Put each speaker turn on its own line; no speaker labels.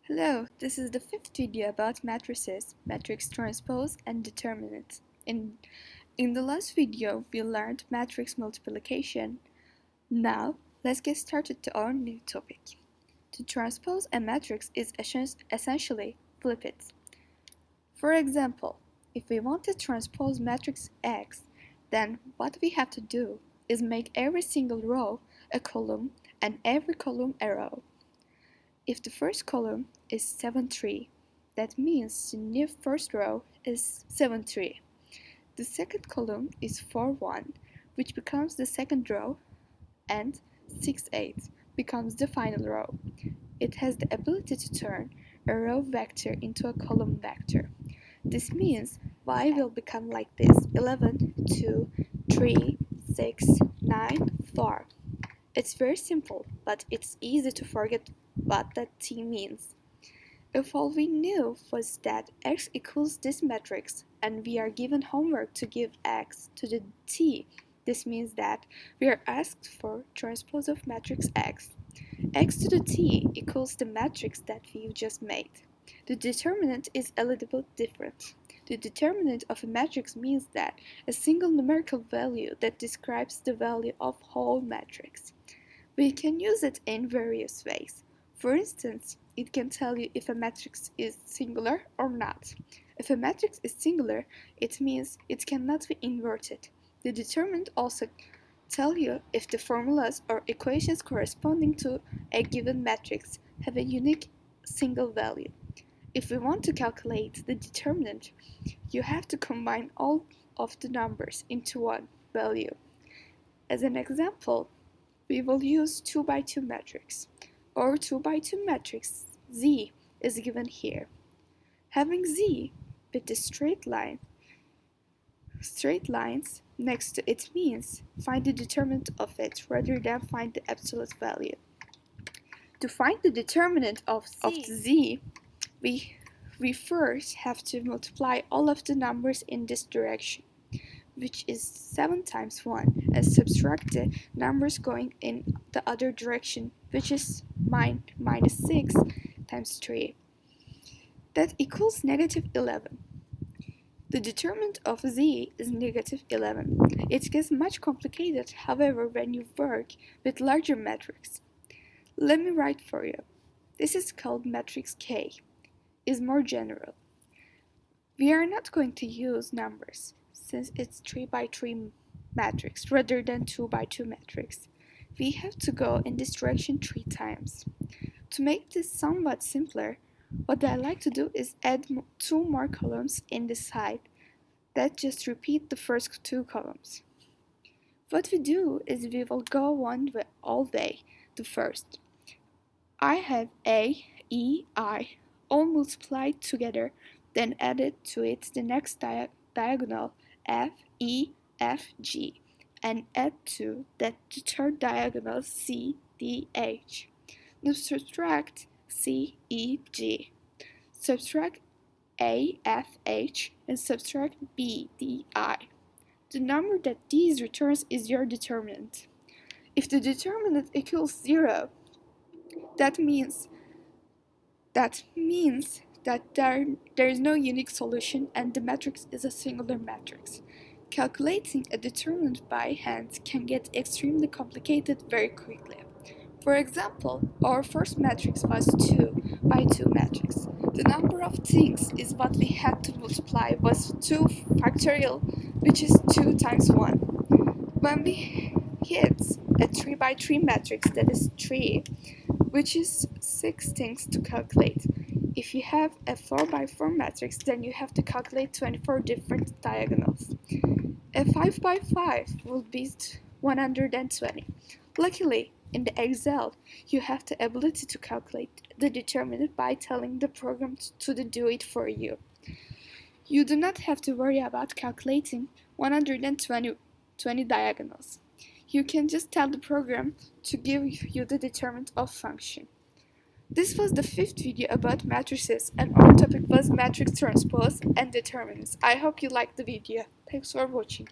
Hello, this is the fifth video about matrices, matrix transpose, and determinants. In the last video, we learned matrix multiplication. Now, let's get started to our new topic. To transpose a matrix is essentially flip it. For example, if we want to transpose matrix X, then what we have to do is make every single row a column and every column a row. If the first column is 7, 3, that means the new first row is 7, 3. The second column is 4, 1, which becomes the second row, and 6, 8 becomes the final row. It has the ability to turn a row vector into a column vector. This means y will become like this: 11, 2, 3, 6, 9, 4. It's very simple, but it's easy to forget what that t means. If all we knew was that x equals this matrix and we are given homework to give x to the t, this means that we are asked for transpose of matrix x. X to the t equals the matrix that we've just made. The determinant is a little bit different. The determinant of a matrix means that a single numerical value that describes the value of whole matrix. We can use it in various ways. For instance, it can tell you if a matrix is singular or not. If a matrix is singular, it means it cannot be inverted. The determinant also tells you if the formulas or equations corresponding to a given matrix have a unique single value. If we want to calculate the determinant, you have to combine all of the numbers into one value. As an example, we will use 2 by 2 matrix. Our 2 by 2 matrix Z is given here. Having Z with the straight lines next to it means find the determinant of it rather than find the absolute value. To find the determinant of Z, we first have to multiply all of the numbers in this direction, which is 7 times 1, and subtract the numbers going in the other direction, which is minus 6 times 3. That equals negative 11. The determinant of z is negative 11. It gets much complicated, however, when you work with larger matrices. Let me write for you. This is called matrix K. Is more general. We are not going to use numbers, since it's 3 by 3 matrix rather than 2 by 2 matrix. We have to go in this direction 3 times. To make this somewhat simpler, what I like to do is add 2 more columns in the side that just repeat the first 2 columns. What we do is we will go all way to first. I have A, E, I all multiplied together, then added to it the next diagonal F, E, F, G, and add to that the third diagonal C, D, H. Now subtract C, E, G. Subtract A, F, H, and subtract B, D, I. The number that these returns is your determinant. If the determinant equals 0, that means that there is no unique solution and the matrix is a singular matrix. Calculating a determinant by hand can get extremely complicated very quickly. For example, our first matrix was 2 by 2 matrix. The number of things is what we had to multiply was 2 factorial, which is 2 times 1. When we hit a 3 by 3 matrix, that is 3, which is 6 things to calculate. If you have a 4 by 4 matrix, then you have to calculate 24 different diagonals. A 5 by 5 will be 120. Luckily, in the Excel, you have the ability to calculate the determinant by telling the program to do it for you. You do not have to worry about calculating 120 diagonals. You can just tell the program to give you the determinant of function. This was the 5th video about matrices, and our topic was matrix transpose and determinants. I hope you liked the video. Thanks for watching.